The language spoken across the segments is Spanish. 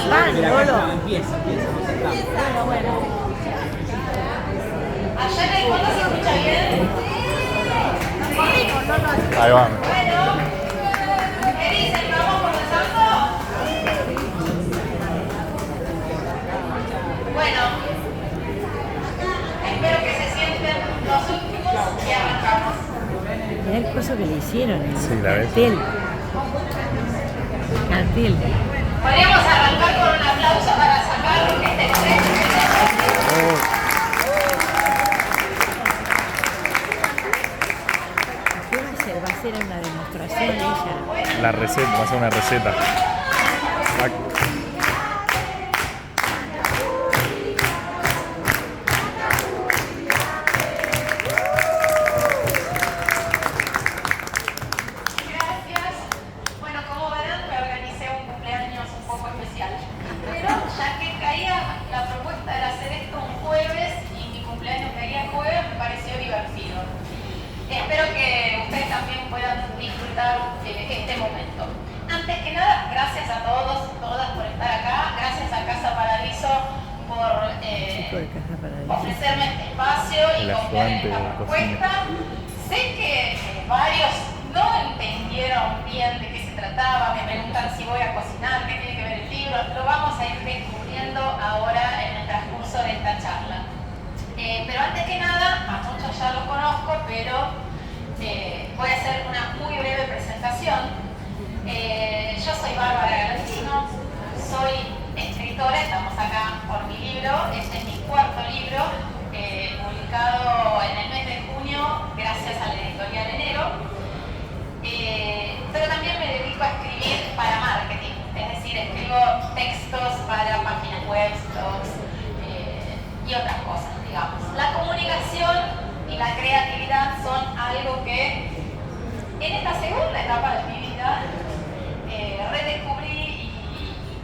pan, Lolo. Empieza. Bueno. Allá en el fondo se escucha bien. Ahí va. Bueno, ¿qué dicen? ¿Vamos comenzando? Bueno, espero que se sienten los últimos y arrancamos. Mirá el coso que le hicieron. Sí, la ves. Cartel. Podríamos arrancar con un aplauso para sacar este estrés. ¿Qué va a hacer? Va a ser una demostración de ella. La receta, va a ser una receta. Gracias. Bueno, como verán, me organicé un cumpleaños un poco especial. Pero ya que caía la propuesta de hacer esto un jueves y mi cumpleaños caía el jueves, me pareció divertido. Espero que ustedes también puedan disfrutar este momento. Antes que nada, gracias a todos, todas por estar acá. Gracias a Casa Paradiso por ofrecerme este espacio y confiar en esta propuesta. Sé que varios no entendieron bien de qué se trataba, me preguntan si voy a cocinar, qué tiene que ver el libro. Lo vamos a ir descubriendo ahora en el transcurso de esta charla. Pero antes que nada, a muchos ya los conozco, pero voy a hacer una muy breve presentación. Yo soy Bárbara Galatino, soy escritora, estamos acá por mi libro, este es mi cuarto libro, publicado en el mes de junio gracias a la editorial Enero. Pero también me dedico a escribir para marketing, es decir, escribo textos para páginas web, blogs y otras cosas, digamos. La comunicación y la creatividad son algo que en esta segunda etapa de mi vida redescubrí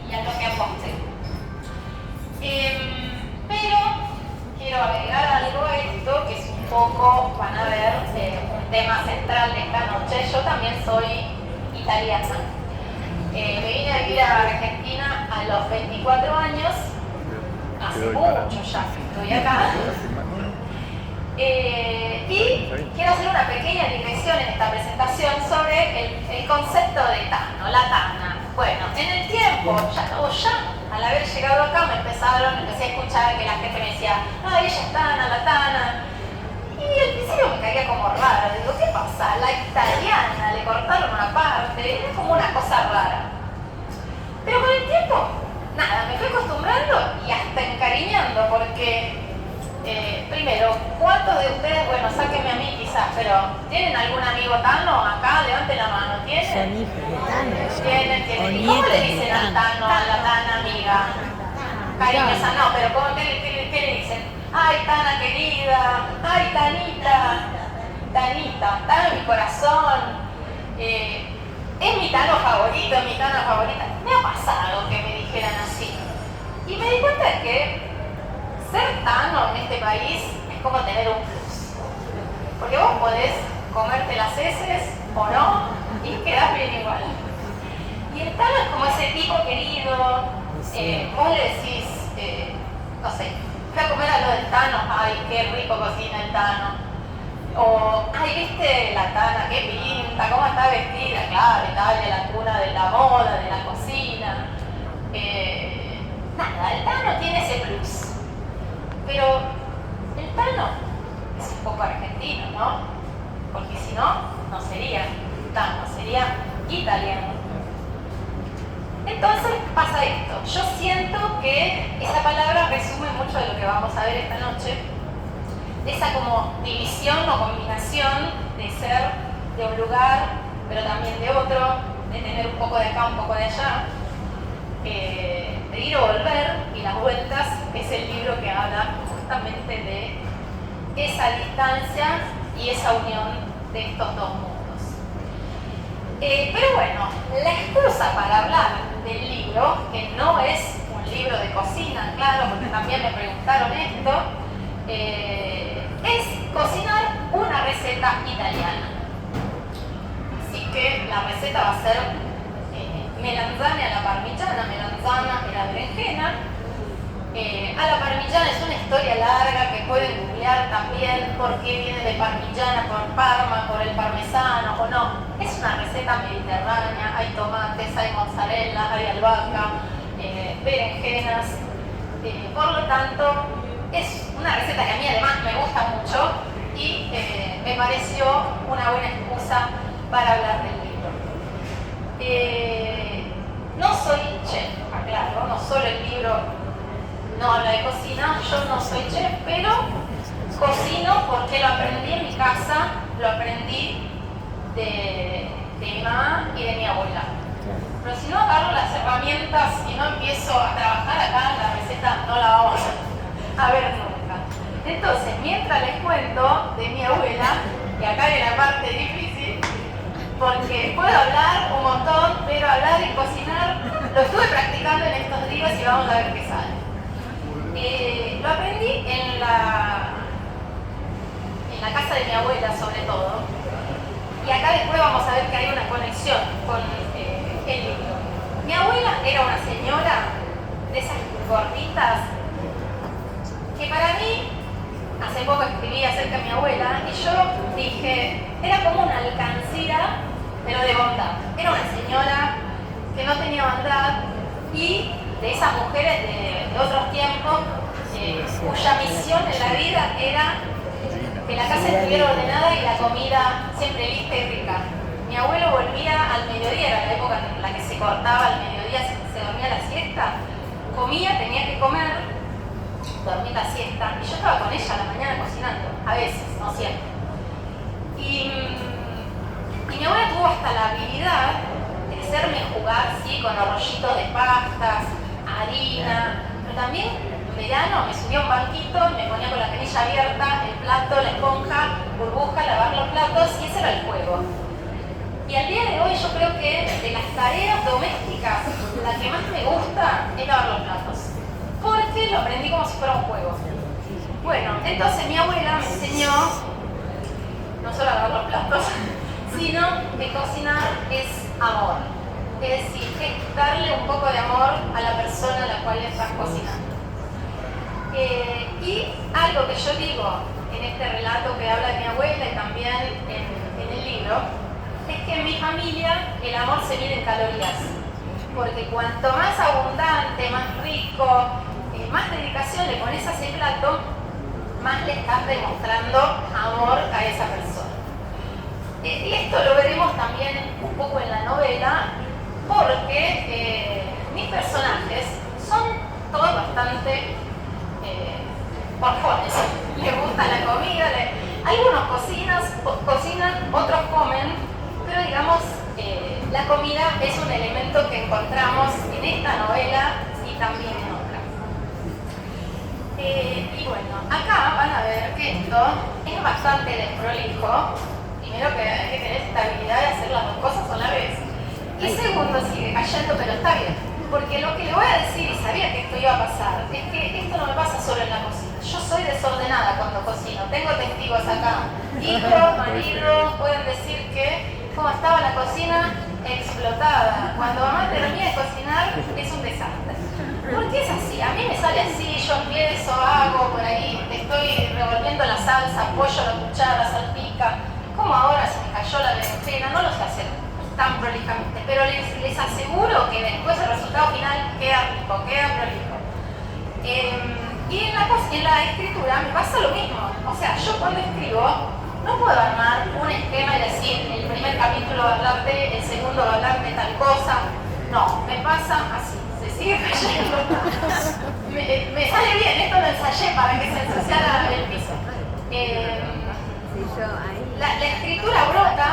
y a lo que aposté. Pero quiero agregar algo a esto que es un poco, van a ver, un tema central de esta noche. Yo también soy italiana. Me vine a vivir a Argentina a los 24 años. Hace mucho ya que estoy acá. Y quiero hacer una pequeña digresión en esta presentación sobre el concepto de Tano, la Tana. Bueno, en el tiempo, ya al haber llegado acá empecé a escuchar que la gente me decía, ay, ella es Tana, la Tana. Y al principio me caía como raro, digo, ¿qué pasa? La italiana, le cortaron una parte, era como una cosa rara. Pero con el tiempo, nada, me fui acostumbrando y hasta encariñando, porque primero, ¿cuántos de ustedes, bueno, sáquenme a mí quizás, pero ¿tienen algún amigo Tano acá? Levanten la mano, ¿tienen? Son hijos de Tano. ¿Tienen? ¿Y cómo le dicen al Tano, a la Tana amiga? Cariñosa, no, pero ¿cómo, qué le dicen? Ay, Tana querida, ay, Tanita, Tano en mi corazón. Es mi Tano favorito, es mi Tana favorita. Me ha pasado que me dijeran así. Y me di cuenta de que ser Tano en este país es como tener un plus. Porque vos podés comerte las heces o no y quedás bien igual. Y el Tano es como ese tipo querido. Vos le decís, no sé, fui a comer a lo del Tano, ay, qué rico cocina el Tano. O, ay, viste la Tana, qué pinta, cómo está vestida. Claro, Italia, la cuna de la moda, de la cocina. Nada, el Tano tiene ese plus. Pero el Tano es un poco argentino, ¿no? Porque si no, no sería Tano, sería italiano. Entonces pasa esto. Yo siento que esa palabra resume mucho de lo que vamos a ver esta noche. Esa como división o combinación de ser de un lugar, pero también de otro, de tener un poco de acá, un poco de allá. De ir o volver, y las vueltas es el libro que habla justamente de esa distancia y esa unión de estos dos mundos. Pero bueno, la excusa para hablar del libro, que no es un libro de cocina, claro, porque también me preguntaron esto, es cocinar una receta italiana. Así que la receta va a ser melanzane alla parmigiana, melanzana era berenjena. A la parmigiana es una historia larga que pueden googlear también por qué viene de parmigiana, por Parma, por el parmesano o no. Es una receta mediterránea, hay tomates, hay mozzarella, hay albahaca, berenjenas. Por lo tanto, es una receta que a mí además me gusta mucho y me pareció una buena excusa para hablar del libro. No soy chef, aclaro, no solo el libro no habla de cocina, yo no soy chef, pero cocino porque lo aprendí en mi casa, lo aprendí de mi mamá y de mi abuela. Pero si no agarro las herramientas y no empiezo a trabajar acá, la receta no la vamos a ver nunca. Entonces, mientras les cuento de mi abuela, y acá viene la parte difícil, porque puedo hablar un montón, pero hablar y cocinar lo estuve practicando en estos días y vamos a ver qué sale. Lo aprendí en la casa de mi abuela, sobre todo. Y acá después vamos a ver que hay una conexión con el libro. Mi abuela era una señora de esas gorditas que para mí, hace poco escribí acerca de mi abuela y yo dije, era como una alcancía, pero de bondad. Era una señora que no tenía maldad y de esas mujeres de otros tiempos cuya misión en la vida era que la casa estuviera ordenada y la comida siempre lista y rica. Mi abuelo volvía al mediodía, era la época en la que se cortaba al mediodía, se dormía la siesta, comía, tenía que comer, dormir la siesta, y yo estaba con ella a la mañana cocinando, a veces, no siempre. Y mi abuela tuvo hasta la habilidad de hacerme jugar, sí, con los rollitos de pastas, harina, pero también en verano me subía a un banquito y me ponía con la canilla abierta, el plato, la esponja, burbuja, lavar los platos, y ese era el juego. Y al día de hoy yo creo que de las tareas domésticas, la que más me gusta es lavar los platos, porque lo aprendí como si fuera un juego. Bueno, entonces mi abuela me enseñó no solo a lavar los platos, sino que cocinar es amor. Es decir, es darle un poco de amor a la persona a la cual le estás cocinando. Y algo que yo digo en este relato que habla de mi abuela y también en el libro, es que en mi familia el amor se mide en calorías. Porque cuanto más abundante, más rico, más dedicación le pones a ese plato, más le estás demostrando amor a esa persona. Y esto lo veremos también un poco en la novela, porque mis personajes son todos bastante porjones. Les gusta la comida, algunos cocinan, otros comen, pero digamos, la comida es un elemento que encontramos en esta novela y también en otras. Y bueno, acá van a ver que esto es bastante desprolijo. Primero que hay que tener esta habilidad de hacer las dos cosas a la vez. Y segundo, sigue cayendo, pero está bien. Porque lo que le voy a decir, y sabía que esto iba a pasar, es que esto no me pasa solo en la cocina. Yo soy desordenada cuando cocino. Tengo testigos acá. Hijo, marido, pueden decir que como estaba la cocina explotada. Cuando mamá termina de cocinar es un desastre. Porque es así, a mí me sale así, yo empiezo, hago por ahí, estoy revolviendo la salsa, apoyo la cuchara, salpica. Como ahora se me cayó la berenjena, no lo sé hacer tan prolijamente, pero les aseguro que después el resultado final queda rico, queda prolijo. Y en la escritura me pasa lo mismo. O sea, yo cuando escribo no puedo armar un esquema y decir el primer capítulo va a hablar de, el segundo va a hablar de tal cosa. No, me pasa así, se sigue cayendo. Me sale bien, esto lo ensayé para que se ensuciara el piso. La escritura brota,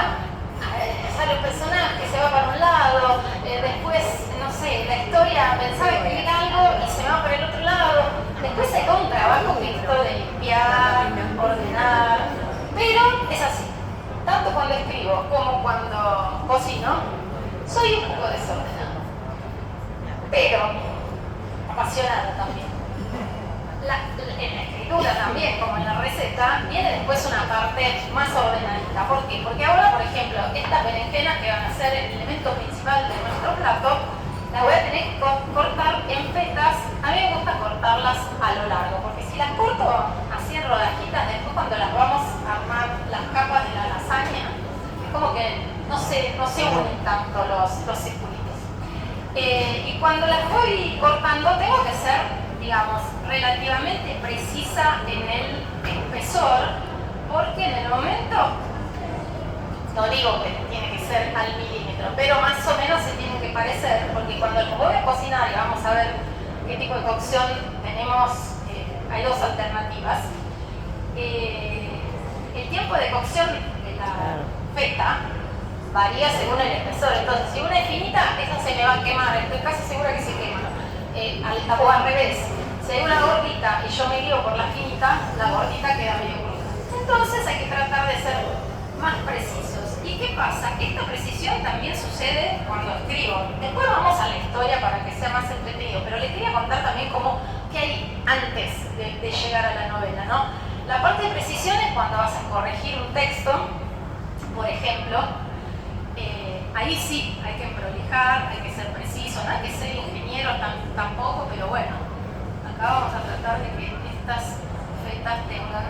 sale un personaje, se va para un lado, después, no sé, la historia pensaba escribir algo y se va para el otro lado. Después hay todo un trabajo que esto de limpiar, ordenar, pero es así. Tanto cuando escribo como cuando cocino, soy un poco desordenada, pero apasionada también. En la escritura también, como en la receta, viene después una parte más ordenadita. ¿Por qué? Porque ahora, por ejemplo, estas berenjenas que van a ser el elemento principal de nuestro plato, la voy a tener que cortar en fetas cortarlas a lo largo, porque si las corto así en rodajitas, después cuando las vamos a armar las capas de la lasaña, es como que no se unen tanto los circulitos. Y cuando las voy cortando tengo que ser, digamos, relativamente precisa en el espesor, porque en el momento, no digo que tiene que ser al milímetro, pero más o menos se tienen que parecer, porque cuando los voy a cocinar y vamos a ver qué tipo de cocción tenemos, hay dos alternativas. El tiempo de cocción de la feta varía según el espesor, entonces si una es finita, esa se me va a quemar, estoy casi segura que se quema. O al revés, si hay una gordita y yo me guío por la finita, la gordita queda medio cruda. Entonces hay que tratar de ser más precisos. ¿Y qué pasa? Esta precisión también sucede cuando escribo. Después vamos a la historia para que sea más entretenido, pero les quería contar también qué hay antes de llegar a la novela, ¿no? La parte de precisión es cuando vas a corregir un texto, por ejemplo, ahí sí hay que prolijar, hay que ser preciso, no hay que ser ingeniero tampoco, pero bueno, acá vamos a tratar de que estas fetas tengan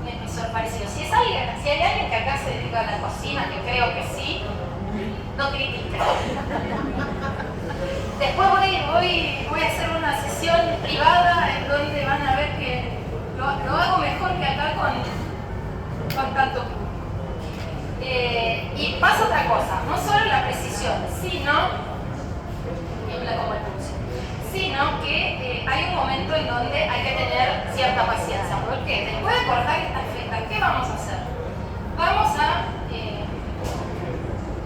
un espesor parecido. Si hay alguien que acá se dedica a la cocina, que creo que sí, no critiquen. Después voy a hacer una sesión privada en donde van a ver que lo hago mejor que acá con tanto club. Y pasa otra cosa, no solo la precisión, sino que hay un momento en donde hay que tener cierta paciencia. Porque después de cortar esta feta, ¿qué vamos a hacer? Vamos a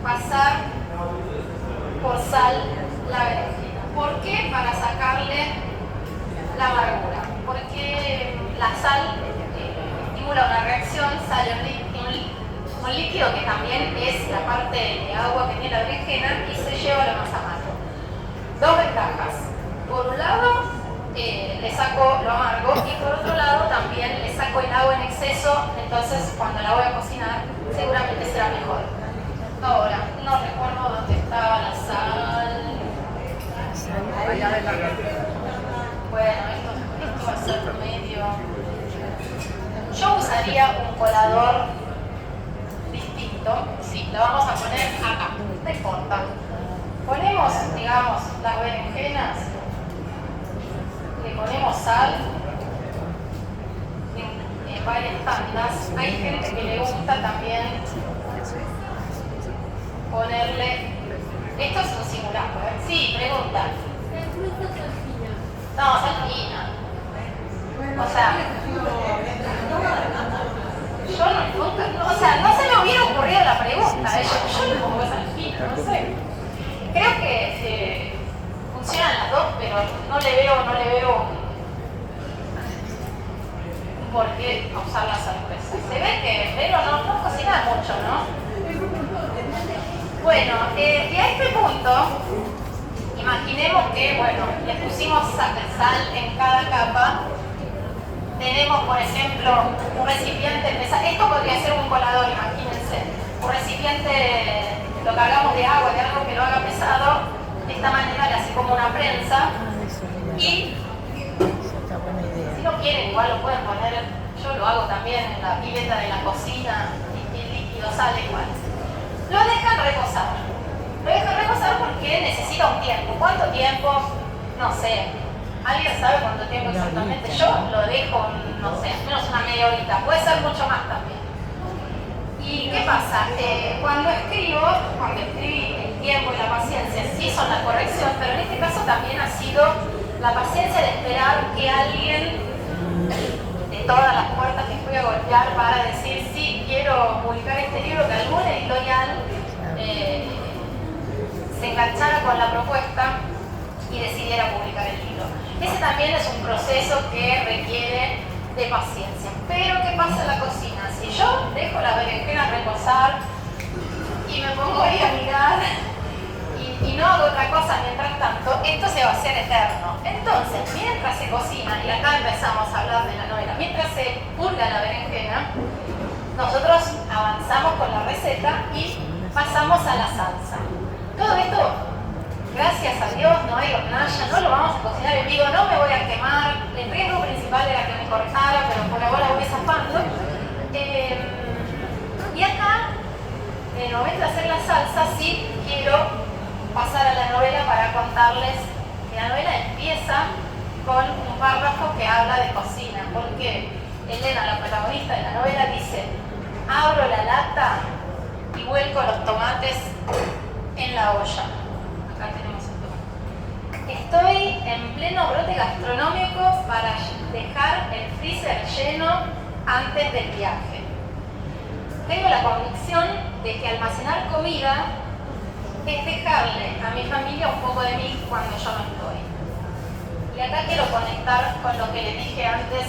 pasar por sal la berenjena. ¿Por qué? Para sacarle la amargura. Porque la sal estimula una reacción, sale un líquido que también es la parte de agua que tiene la berenjena y se lleva lo más amargo. Dos ventajas. Por un lado, le saco lo amargo y por otro lado también le saco el agua en exceso, entonces cuando la voy a cocinar seguramente será mejor. Ahora, no recuerdo dónde estaba la sal. Bueno, esto va a ser medio... Yo usaría un colador distinto. Sí, lo vamos a poner acá, no importa. Ponemos, digamos, las berenjenas, le ponemos sal en varias tandas. Hay gente que le gusta también ponerle... Esto es un simulacro, ¿eh? Sí, pregunta. No, salpina. O sea, no se me hubiera ocurrido la pregunta. Yo le pongo salpina, no sé. Creo que funcionan las dos, pero no le veo un por qué usar la sorpresa. Se ve que Vero no cocina mucho, ¿no? Bueno, y a este punto, imaginemos que, bueno, le pusimos sal en cada capa. Tenemos, por ejemplo, un recipiente pesado. Esto podría ser un colador, imagínense. Un recipiente, lo cargamos de agua, de algo que lo haga pesado. De esta manera le hace como una prensa. Y si no quieren, igual lo pueden poner. Yo lo hago también en la pileta de la cocina y el líquido sale igual. Lo dejan reposar. Lo dejan reposar porque necesita un tiempo. ¿Cuánto tiempo? No sé. ¿Alguien sabe cuánto tiempo exactamente? Yo lo dejo, no sé, menos una media horita. Puede ser mucho más también. ¿Y qué pasa? Cuando escribí el tiempo y la paciencia, sí son la corrección, pero en este caso también ha sido la paciencia de esperar que alguien de todas las puertas que fui a golpear para decir sí, quiero publicar este libro, que algún editorial se enganchara con la propuesta y decidiera publicar el libro. Ese también es un proceso que requiere de paciencia. Pero ¿qué pasa en la cocina? Si yo dejo la berenjena reposar y me pongo ahí a mirar y no hago otra cosa mientras tanto, esto se va a hacer eterno. Entonces, mientras se cocina, y acá empezamos a hablar de la novela, mientras se purga la berenjena, nosotros avanzamos con la receta y pasamos a la salsa. Todo esto gracias a Dios no hay hornalla, no lo vamos a cocinar en vivo, no me voy a quemar. El riesgo principal era que me cortara, pero por ahora voy zafando. Y acá, en el momento de hacer la salsa, sí quiero pasar a la novela para contarles que la novela empieza con un párrafo que habla de cocina, porque Elena, la protagonista de la novela, dice: abro la lata y vuelco los tomates en la olla. Acá tenemos el tomate. Estoy en pleno brote gastronómico para dejar el freezer lleno antes del viaje. Tengo la convicción de que almacenar comida es dejarle a mi familia un poco de mí cuando yo no estoy. Y acá quiero conectar con lo que le dije antes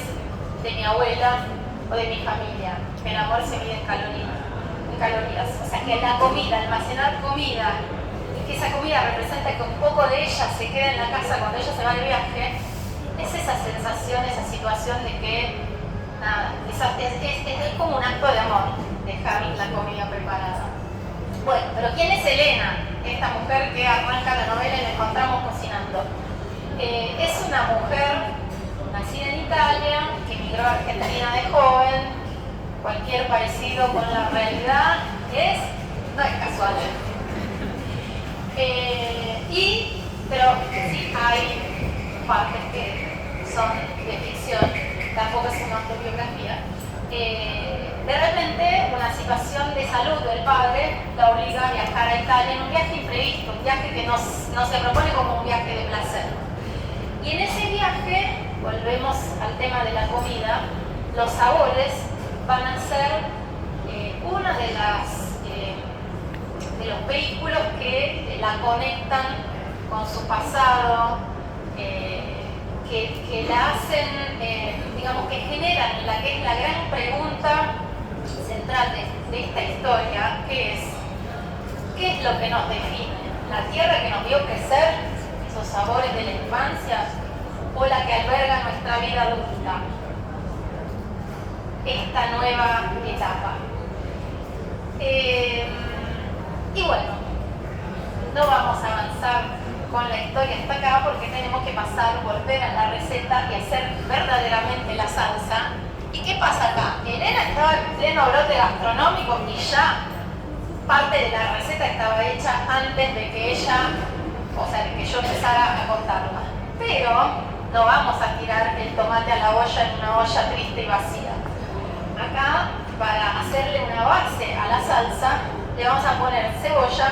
de mi abuela o de mi familia, que el amor se mide en calorías. O sea, que la comida, almacenar comida, y que esa comida representa que un poco de ella se queda en la casa cuando ella se va de viaje, es esa sensación, esa situación de que, nada, es como un acto de amor, dejar la comida preparada. Bueno, pero ¿quién es Elena? Esta mujer que arranca la novela y la encontramos cocinando. Es una mujer nacida en Italia, que emigró a Argentina de joven. Cualquier parecido con la realidad no es casual. Pero sí hay partes que son de ficción, tampoco es una autobiografía. De repente, una situación de salud del padre la obliga a viajar a Italia en un viaje imprevisto, un viaje que no se propone como un viaje de placer. Y en ese viaje, volvemos al tema de la comida, los sabores van a ser una de los vehículos que la conectan con su pasado, que la hacen, digamos, que generan la que es la gran pregunta central de esta historia, que es: ¿qué es lo que nos define? ¿La tierra que nos vio crecer, esos sabores de la infancia, o la que alberga nuestra vida adulta, esta nueva etapa? Y bueno, no vamos a avanzar con la historia hasta acá porque tenemos que volver a la receta y hacer verdaderamente la salsa. ¿Y qué pasa acá? Elena estaba en pleno brote gastronómico y ya parte de la receta estaba hecha antes de que yo empezara a contarla. Pero no vamos a tirar el tomate a la olla en una olla triste y vacía. Acá, para hacerle una base a la salsa, le vamos a poner cebolla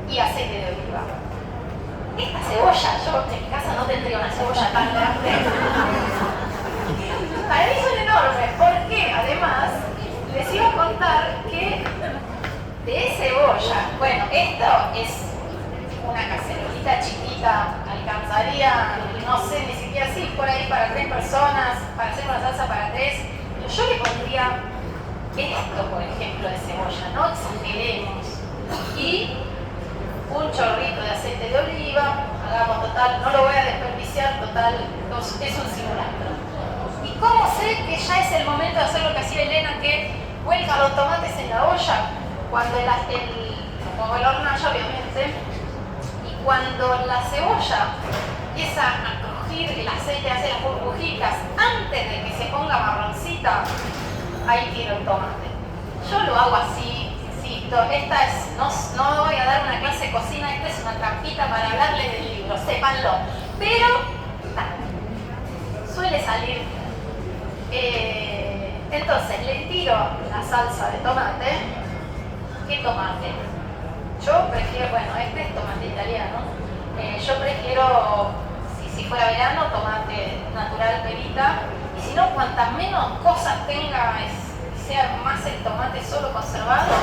y aceite de oliva. Esta cebolla, yo en mi casa no tendría una cebolla tan grande. Para mí son enormes, porque además les iba a contar que de cebolla, bueno, esto es una cacerolita chiquita, alcanzaría, no sé, ni siquiera así, por ahí para 3 personas, para hacer una salsa para 3. Yo le pondría esto, por ejemplo, de cebolla, no exageremos. Y un chorrito de aceite de oliva, hagamos total, no lo voy a desperdiciar, total, es un simulacro. ¿Y cómo sé que ya es el momento de hacer lo que hacía Elena, que vuelca los tomates en la olla? Cuando como el hornalla, obviamente, y cuando la cebolla empieza a crujir, el aceite hace las burbujitas, antes de que se ponga marroncita, ahí tiro el tomate. Yo lo hago así, insisto, no voy a dar una clase de cocina, esta es una trampita para hablarle del libro, sépanlo. Pero, suele salir. Entonces, le tiro la salsa de tomate. ¿Qué tomate? Yo prefiero, bueno, este es tomate italiano. Yo prefiero, si fuera verano, tomate natural, perita. Y si no, cuantas menos cosas tenga, sea más el tomate solo conservado,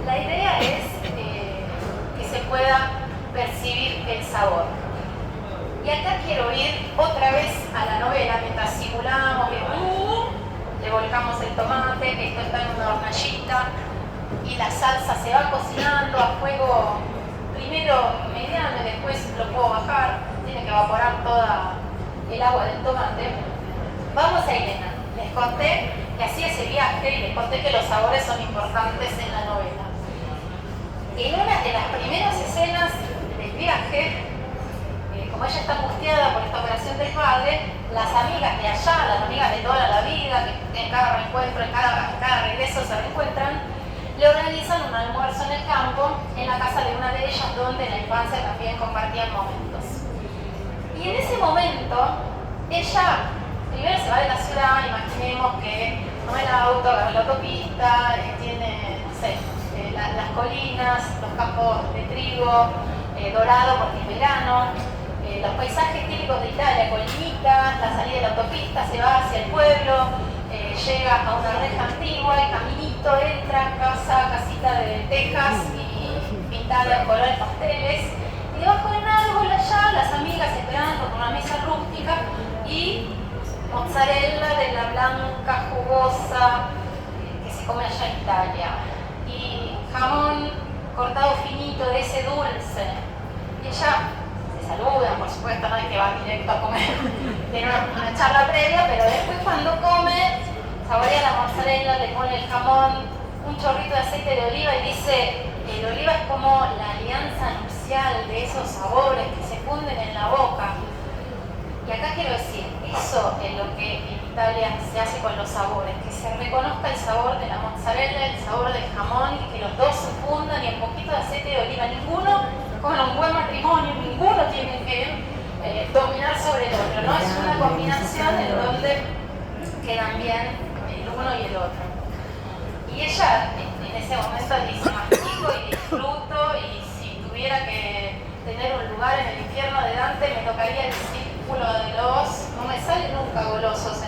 la idea es que se pueda percibir el sabor. Y acá quiero ir otra vez a la novela, mientras simulamos que le volcamos el tomate, esto está en una hornallita, y la salsa se va cocinando a fuego primero mediano y después lo puedo bajar, tiene que evaporar toda el agua del tomate. Vamos a Elena. Les conté que hacía ese viaje y les conté que los sabores son importantes en la novela. En una de las primeras escenas de viaje, como ella está angustiada por esta operación del padre, las amigas de allá, las amigas de toda la vida, que en cada reencuentro, en cada regreso se reencuentran, le organizan un almuerzo en el campo, en la casa de una de ellas, donde en la infancia también compartían momentos. Y en ese momento, ella primero se va de la ciudad, imaginemos que toma el auto, agarra la autopista, tiene, no sé, las colinas, los campos de trigo, dorado porque es verano, los paisajes típicos de Italia, colinita, la salida de la autopista, se va hacia el pueblo, llega a una reja antigua, el caminito, entra, casita de tejas y pintada en colores pasteles, y debajo de un árbol allá, las amigas esperando con una mesa rústica y mozzarella de la blanca, jugosa, que se come allá en Italia, y jamón cortado finito de ese dulce. Y ella se saludan, por supuesto, no es que va directo a comer, tiene una charla previa, pero después cuando come, saborea la mozzarella, le pone el jamón, un chorrito de aceite de oliva y dice, el oliva es como la alianza nupcial de esos sabores que se funden en la boca. Y acá quiero decir, eso es lo que en Italia se hace con los sabores, que se reconozca el sabor de la mozzarella, el sabor del jamón, y que los dos se fundan y un poquito de aceite de oliva. Ninguno, como en un buen matrimonio, ninguno tiene que dominar sobre el otro, ¿no? Es una combinación en donde quedan bien el uno y el otro. Y ella en ese momento dice, mastico y disfruto, y si tuviera que tener un lugar en el infierno de Dante, me tocaría el círculo de los, no me sale nunca golosos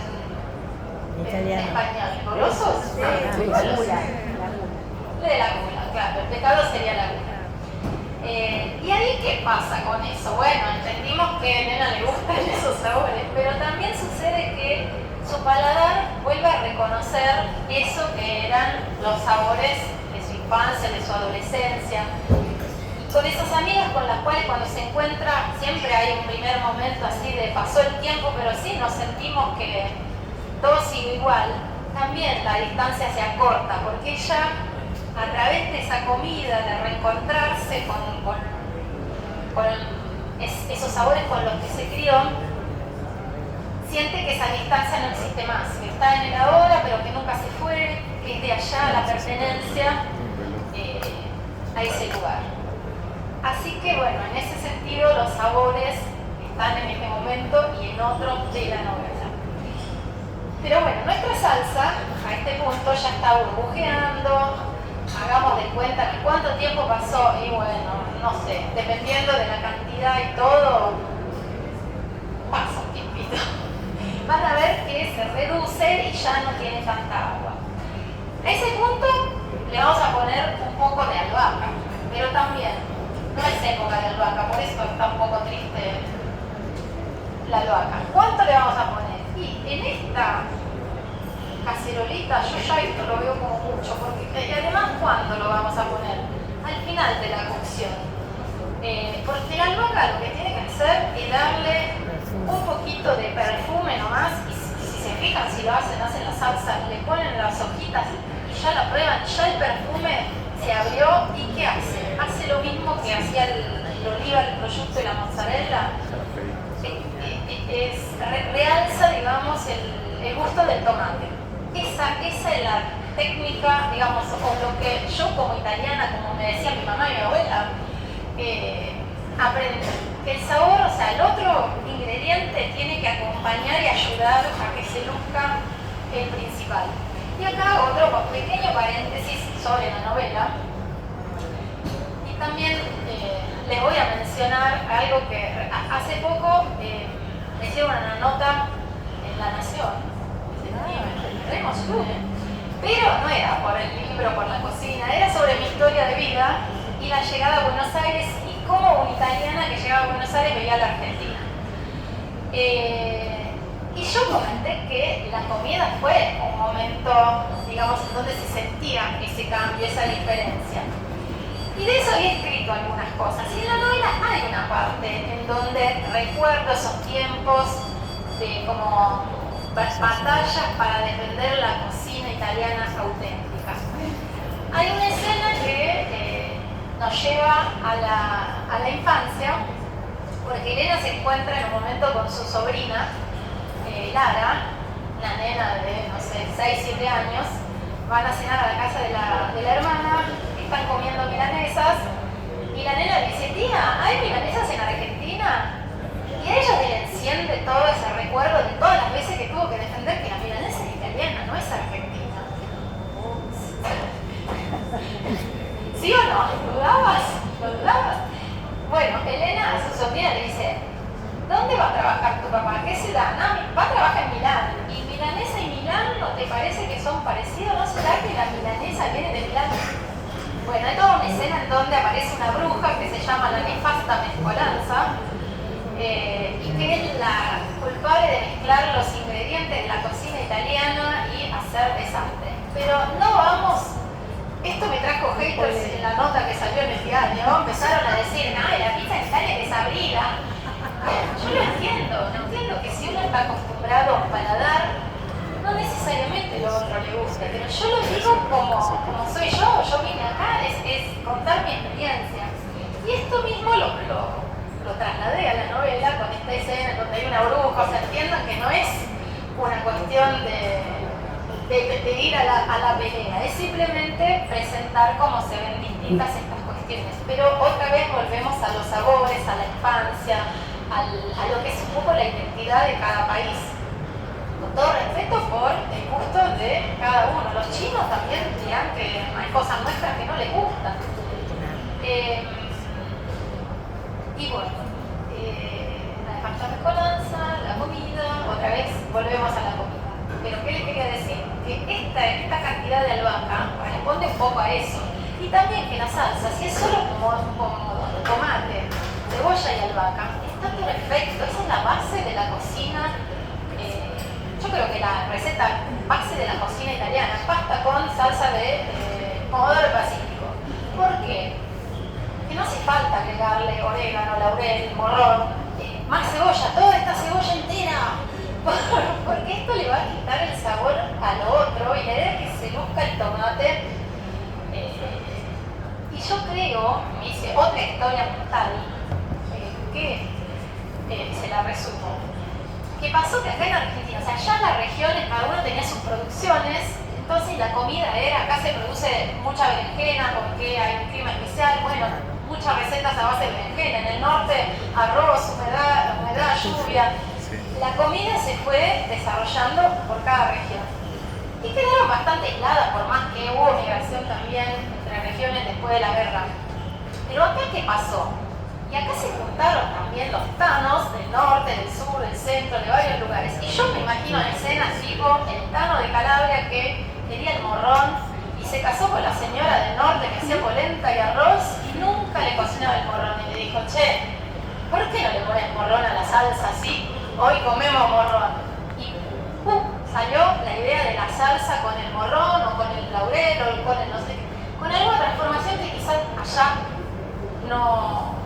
en español. ¿Golosos? Sí, la gula. De la gula, claro, el pecado sería la gula. ¿Y ahí qué pasa con eso? Bueno, entendimos que a Nena le gustan esos sabores, pero también sucede que su paladar vuelve a reconocer eso que eran los sabores de su infancia, de su adolescencia. Y con esas amigas con las cuales cuando se encuentra siempre hay un primer momento así de pasó el tiempo, pero sí nos sentimos que todo sigue igual. También la distancia se acorta porque ella, a través de esa comida, de reencontrarse con esos sabores con los que se crió, siente que esa distancia no existe más, que está en el ahora, pero que nunca se fue, que es de allá la pertenencia a ese lugar. Así que bueno, en ese sentido los sabores están en este momento y en otro de la novela. Pero bueno, nuestra salsa a este punto ya está burbujeando. Hagamos de cuenta que cuánto tiempo pasó y bueno, no sé, dependiendo de la cantidad y todo, pasa un tiempito. Van a ver que se reduce y ya no tiene tanta agua. A ese punto le vamos a poner un poco de albahaca, pero también no es época de albahaca, por eso está un poco triste la albahaca. ¿Cuánto le vamos a poner? Y en esta cacerolita, yo ya esto lo veo como mucho, porque y además ¿cuándo lo vamos a poner? Al final de la cocción. Porque la albahaca lo que tiene que hacer es darle un poquito de perfume nomás, y si se fijan, si lo hacen la salsa, le ponen las hojitas y ya la prueban, ya el perfume se abrió. ¿Y qué hace? Hace lo mismo que hacía el oliva, el prosciutto y la mozzarella. Realza, digamos, el gusto del tomate. Esa es la técnica, digamos, o lo que yo como italiana, como me decía mi mamá y mi abuela, aprendí. Que el sabor, o sea, el otro ingrediente tiene que acompañar y ayudar a que se luzca el principal. Y acá otro pequeño paréntesis sobre la novela. Y también les voy a mencionar algo que hace poco me hicieron una nota en La Nación. Pero no era por el libro, por la cocina, era sobre mi historia de vida y la llegada a Buenos Aires y cómo una italiana que llegaba a Buenos Aires veía la Argentina. Y yo comenté que la comida fue un momento, digamos, en donde se sentía ese cambio, esa diferencia. Y de eso había escrito algunas cosas. Y en la novela hay una parte en donde recuerdo esos tiempos de como batallas para defender la cocina italiana auténtica. Hay una escena que nos lleva a a la infancia, porque Elena se encuentra en un momento con su sobrina, Lara, una nena de, no sé, 6, 7 años. Van a cenar a la casa de la hermana, están comiendo milanesas, y la nena le dice, tía, ¿hay milanesas en Argentina? Y a ella le enciende todo ese recuerdo de todas las veces que tuvo que defender que la milanesa es italiana, no es argentina. ¿Sí o no? ¿Dudabas? ¿Lo dudabas? Bueno, Elena a su sobrina le dice, ¿dónde va a trabajar tu papá? ¿Qué ciudad? No, va a trabajar en Milán. ¿Y milanesa y Milán no te parece que son parecidos? ¿No será que la milanesa viene de Milán? Bueno, hay toda una escena en donde aparece una bruja que se llama la nefasta mezcolanza, y que es la culpable de mezclar los ingredientes de la cocina italiana y hacer desastre. Pero no vamos, esto me trajo haters en la nota que salió en el diario, empezaron a decir, ay, la pizza en Italia es desabrida. Yo lo entiendo que si uno está acostumbrado a un paladar, no necesariamente lo otro le guste, pero yo lo digo como soy yo vine acá, es contar mi experiencia. Y esto mismo lo trasladé a la novela con esta escena en donde hay una bruja, o sea, entiendan que no es una cuestión de ir a la pelea, es simplemente presentar cómo se ven distintas estas cuestiones. Pero otra vez volvemos a los sabores, a la infancia, a lo que es un poco la identidad de cada país. Con todo respeto por el gusto de cada uno. Los chinos también dirán que hay cosas nuestras que no les gustan. Y bueno, la mezcolanza, la comida, otra vez volvemos a la comida. Pero ¿qué les quería decir? Que esta cantidad de albahaca responde un poco a eso. Y también que la salsa, si es solo como tomate, cebolla y albahaca, está perfecto. Esa es la base de la cocina. Yo creo que la receta base de la cocina italiana, pasta con salsa de pomodoro basílico. ¿Por qué? Que no hace falta agregarle orégano, laurel, morrón, más cebolla, toda esta cebolla entera, porque esto le va a quitar el sabor al otro y la idea es que se luzca el tomate. Y yo creo, me hice otra historia mental, que se la resumo. ¿Qué pasó? Que acá en Argentina, o sea, ya en las regiones cada uno tenía sus producciones, entonces la comida era, acá se produce mucha berenjena porque hay un clima especial, bueno, muchas recetas a base de berenjena, en el norte arroz, humedad, lluvia. La comida se fue desarrollando por cada región y quedaron bastante aisladas, por más que hubo migración también entre regiones después de la guerra. Pero acá, ¿qué pasó? Y acá se juntaron también los tanos del norte, del sur, del centro, de varios lugares. Y yo me imagino en escenas tipo el tano de Calabria que quería el morrón y se casó con la señora del norte que hacía polenta y arroz y nunca le cocinaba el morrón. Y le dijo, che, ¿por qué no le pones morrón a la salsa así? Hoy comemos morrón. Y salió la idea de la salsa con el morrón o con el laurel o con el no sé qué. Con alguna transformación que quizás allá no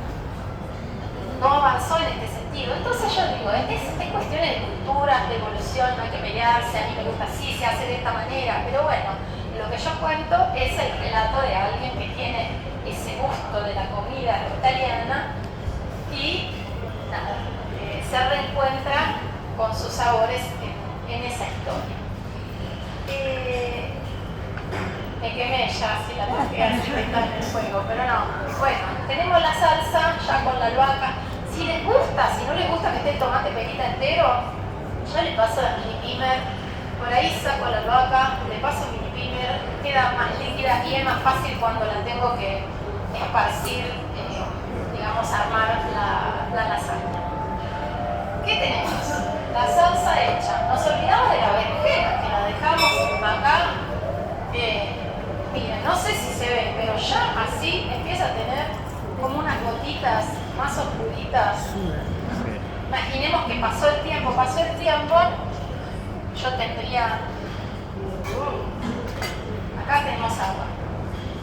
avanzó en este sentido. Entonces yo digo, es cuestión de cultura, de evolución, no hay que pelearse, a mí me gusta así, se hace de esta manera, pero bueno, lo que yo cuento es el relato de alguien que tiene ese gusto de la comida italiana y nada, se reencuentra con sus sabores en esa historia. Me quemé ya, si la toqué así que está en el fuego, pero no. Bueno, tenemos la salsa ya con la albahaca. Si les gusta, si no les gusta que esté el tomate pelita entero, yo le paso el mini pimer, por ahí saco la albahaca, le paso el mini pimer, queda más líquida y es más fácil cuando la tengo que esparcir, digamos, armar la lasaña. ¿Qué tenemos? La salsa hecha. Nos olvidamos de la berenjena, que la dejamos acá. Miren, no sé si se ve, pero ya así empieza a tener como unas gotitas más oscuritas. Imaginemos que pasó el tiempo, yo tendría... acá tenemos agua.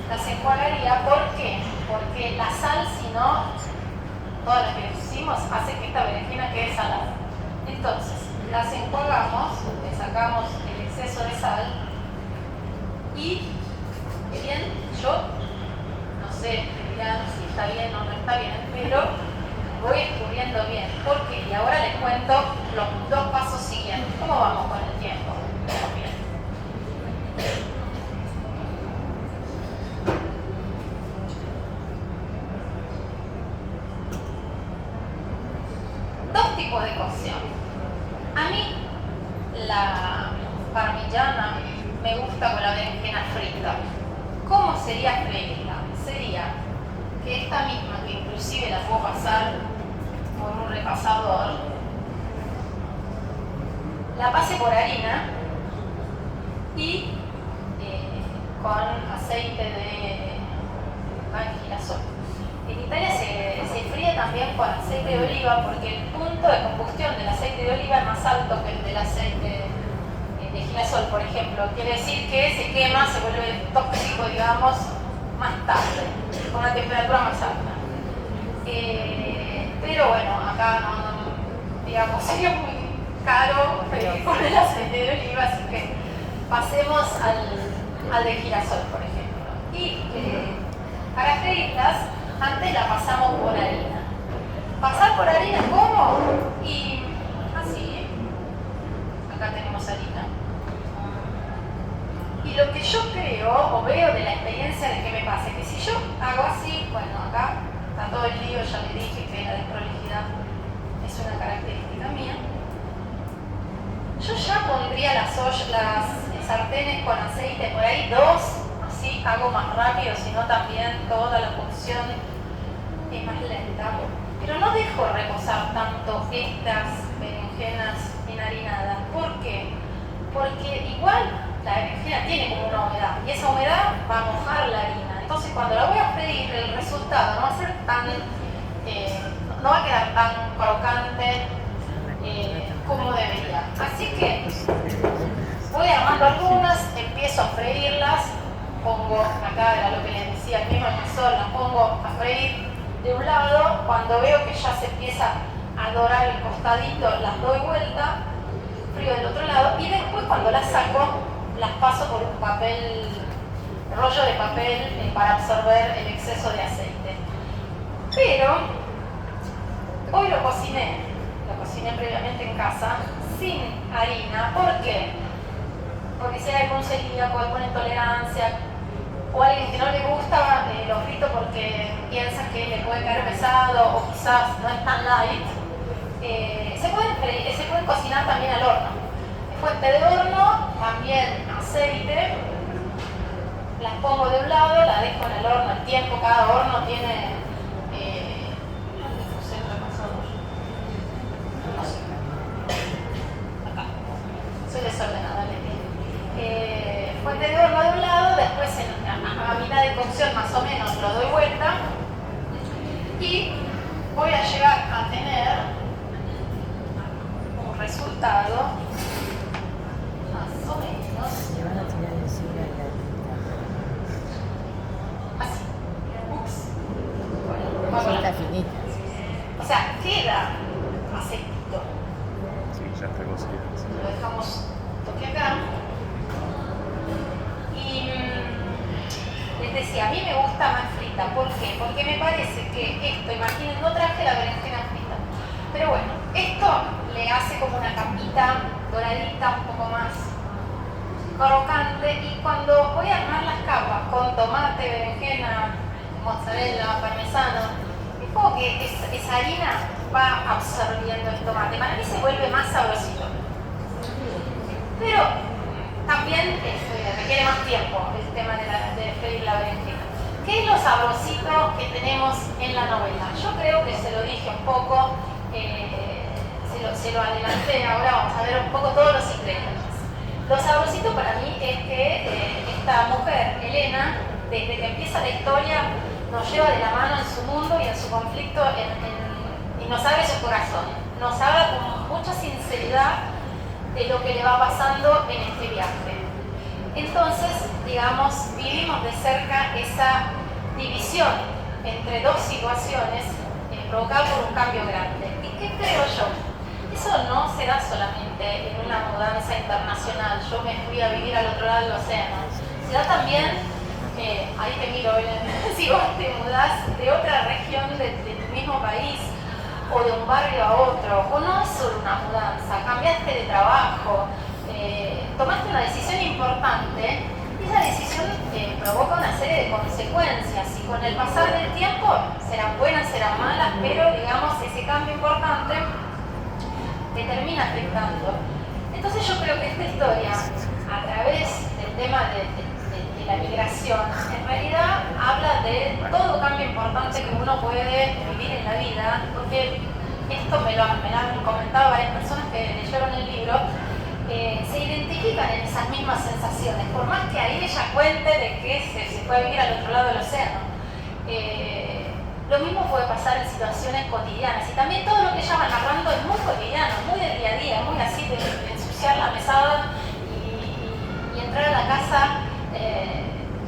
Las enjuagaría, ¿por qué? Porque la sal, si no, todo lo que le pusimos hace que esta berenjena quede salada. Entonces, las enjuagamos, le sacamos el exceso de sal y, bien, yo, no sé, dirán si está bien o no está bien, pero voy descubriendo bien. ¿Por qué? Y ahora les cuento los 2 pasos siguientes. ¿Cómo vamos con el tiempo? Vamos bien. Dos tipos de cocción. A mí la parmigiana me gusta con la berenjena frita. ¿Cómo sería freírla? Sería que esta misma, que inclusive la puedo pasar por un repasador, la pase por harina y con aceite de girasol. En Italia se fríe también con aceite de oliva porque el punto de combustión del aceite de oliva es más alto que el del aceite de girasol, por ejemplo. Quiere decir que se quema, se vuelve tóxico, digamos, más tarde, con una temperatura más alta. Pero bueno, acá digamos, sería muy caro con el aceite de oliva, así que pasemos al de girasol, por ejemplo. Y para freírlas, antes la pasamos por harina. ¿Pasar por harina cómo? Y así. Acá tenemos harina. Y lo que yo creo o veo de la experiencia de que me pasa, que si yo hago así, bueno, acá está todo el lío, ya le dije que la desprolijidad es una característica mía. Yo ya pondría las sartenes con aceite por ahí 2, así hago más rápido, sino también toda la cocción es más lenta. Pero no dejo reposar tanto estas berenjenas enharinadas. ¿Por qué? Porque igual la berenjena tiene como una humedad y esa humedad va a mojar la harina. Entonces cuando la voy a freír el resultado no va a ser tan, no va a quedar tan crocante como debería. Así que voy armando algunas, empiezo a freírlas, pongo acá, era lo que les decía, el mismo espesor, las pongo a freír de un lado, cuando veo que ya se empieza a dorar el costadito, las doy vuelta, frío del otro lado, y después cuando las saco, las paso por un rollo de papel para absorber el exceso de aceite. Pero hoy lo cociné previamente en casa, sin harina. ¿Por qué? Porque si hay algún celíaco, alguna intolerancia, o alguien que no le gusta, lo frito porque piensa que le puede caer pesado o quizás no es tan light, se pueden cocinar también al horno. Fuente de horno, también aceite, las pongo de un lado, la dejo en el horno el tiempo, cada horno tiene, soy desordenada, fuente de horno de un lado, después a mitad de cocción más o menos lo doy vuelta y voy a llegar a tener un resultado más o menos Le van a tirar encima así. Ups. la cosita finita. O sea, queda aceitito. Sí, ya está cocida. Lo dejamos toque acá. Y les decía, a mí me gusta más frita. ¿Por qué? Porque me parece que esto, imaginen, no traje la berenjena frita. Pero bueno, esto le hace como una capita doradita, un poco más crocante. Y cuando voy a armar las capas con tomate, berenjena, mozzarella, parmesano, es como que esa harina va absorbiendo el tomate. Para mí se vuelve más sabrosito. Pero también requiere más tiempo el tema de freír la berenjena. ¿Qué es lo sabrosito que tenemos en la novela? Yo creo que se lo dije un poco, se lo adelanté, ahora vamos a ver un poco todos los ingredientes. Lo sabrosito para mí es que esta mujer, Elena, desde que empieza la historia, nos lleva de la mano en su mundo y en su conflicto y nos abre su corazón. Nos habla con mucha sinceridad de lo que le va pasando en este viaje. Entonces, digamos, vivimos de cerca esa división entre dos situaciones provocada por un cambio grande. ¿Y qué creo yo? Eso no se da solamente en una mudanza internacional. Yo me fui a vivir al otro lado del océano. Se da también ahí te miro, Belén, si vos te mudás de otra región de tu mismo país o de un barrio a otro, o no es solo una mudanza, cambiaste de trabajo, tomaste una decisión importante, y esa decisión provoca una serie de consecuencias y con el pasar del tiempo serán buenas, serán malas, pero digamos ese cambio importante te termina afectando. Entonces yo creo que esta historia, a través del tema de la migración, en realidad habla de todo cambio importante que uno puede vivir en la vida, porque esto me lo han comentado varias personas que leyeron el libro, se identifican en esas mismas sensaciones, por más que ahí ella cuente de que se puede vivir al otro lado del océano. Lo mismo puede pasar en situaciones cotidianas, y también todo lo que ella va narrando es muy cotidiano, muy del día a día, muy así de ensuciar la mesada y entrar a la casa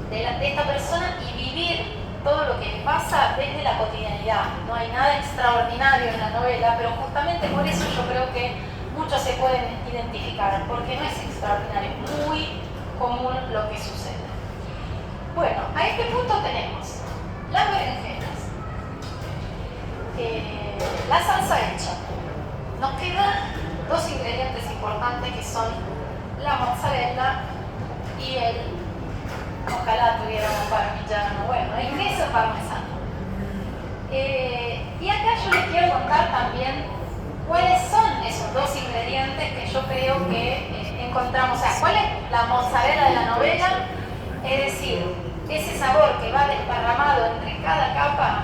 de esta persona y vivir todo lo que le pasa desde la cotidianidad. No hay nada extraordinario en la novela, pero justamente por eso yo creo que muchos se pueden identificar, porque no es extraordinario, es muy común lo que sucede. Bueno, a este punto tenemos las berenjenas, la salsa hecha. Nos quedan dos ingredientes importantes que son la mozzarella y ojalá tuviéramos parmigiano, bueno, el queso parmesano. Y acá yo les quiero contar también cuáles son esos dos ingredientes que yo creo que encontramos. O sea, cuál es la mozzarella de la novela, es decir, ese sabor que va desparramado entre cada capa,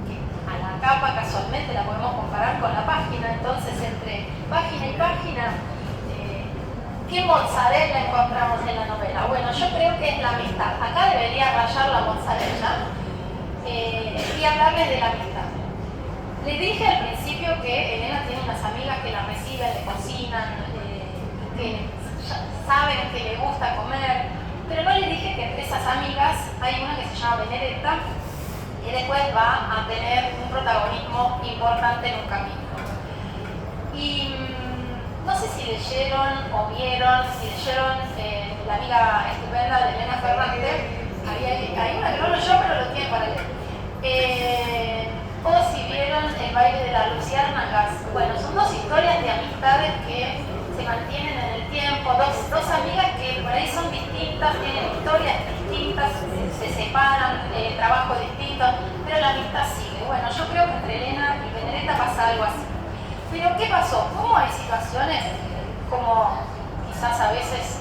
que a la capa casualmente la podemos comparar con la página, entonces entre página y página, ¿qué mozzarella encontramos en la novela? Bueno, yo creo que es la amistad. Acá debería rayar la mozzarella y hablarles de la amistad. Les dije al principio que Elena tiene unas amigas que la reciben, le cocinan, que saben que le gusta comer, pero no les dije que entre esas amigas hay una que se llama Benedetta, que después va a tener un protagonismo importante en un capítulo. Y no sé si leyeron o vieron, si leyeron La amiga estupenda de Elena Ferrante. Hay una que no leyó, pero lo tiene para leer. O si vieron El baile de las luciérnagas. Bueno, son dos historias de amistades que se mantienen en el tiempo, dos amigas que por ahí son distintas, tienen historias distintas, se separan, trabajos distintos, pero la amistad sigue. Bueno, yo creo que entre Elena y Benedetta pasa algo así. Pero ¿qué pasó? ¿Cómo hay situaciones como quizás a veces,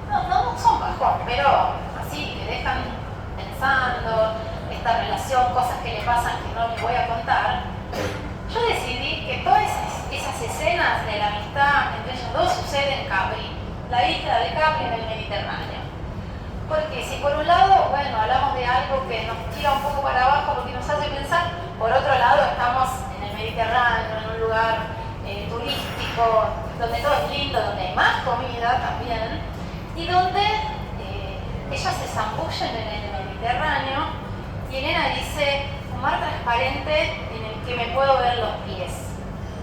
no son bajón, pero así que dejan pensando esta relación, cosas que le pasan que no les voy a contar? Yo decidí que todas esas escenas de la amistad entre ellos dos suceden en Capri, la isla de Capri en el Mediterráneo. Porque si por un lado, bueno, hablamos de algo que nos tira un poco para abajo porque nos hace pensar, por otro lado estamos en el Mediterráneo, en un lugar turístico, donde todo es lindo, donde hay más comida también, y donde ellas se zambullen en el Mediterráneo, y Elena dice, un mar transparente en el que me puedo ver los pies.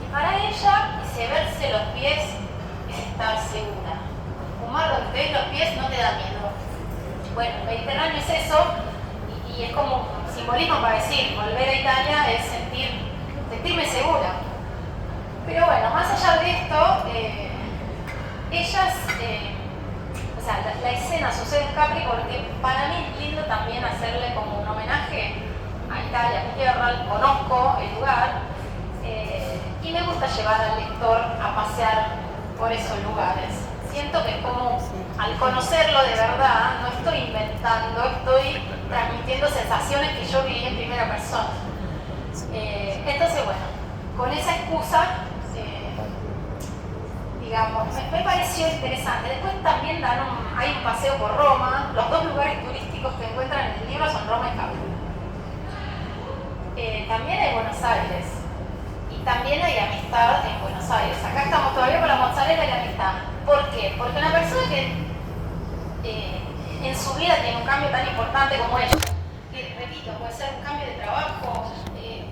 Y para ella, ese verse los pies es estar segura. Un mar donde ves los pies no te da miedo. Bueno, el Mediterráneo es eso, y es como un simbolismo para decir, volver a Italia es sentirme segura. Pero bueno, más allá de esto, ellas, o sea, la escena sucede en Capri porque para mí es lindo también hacerle como un homenaje a Italia, a mi tierra, conozco el lugar, y me gusta llevar al lector a pasear por esos lugares. Siento que es como, al conocerlo de verdad, no estoy inventando, estoy transmitiendo sensaciones que yo viví en primera persona. Entonces, bueno, con esa excusa, digamos, me pareció interesante. Después también hay un paseo por Roma. Los dos lugares turísticos que encuentran en el libro son Roma y Capri. También hay Buenos Aires. Y también hay amistad en Buenos Aires. Acá estamos todavía con la mozzarella y la amistad. ¿Por qué? Porque una persona que en su vida tiene un cambio tan importante como ella, que repito, puede ser un cambio de trabajo,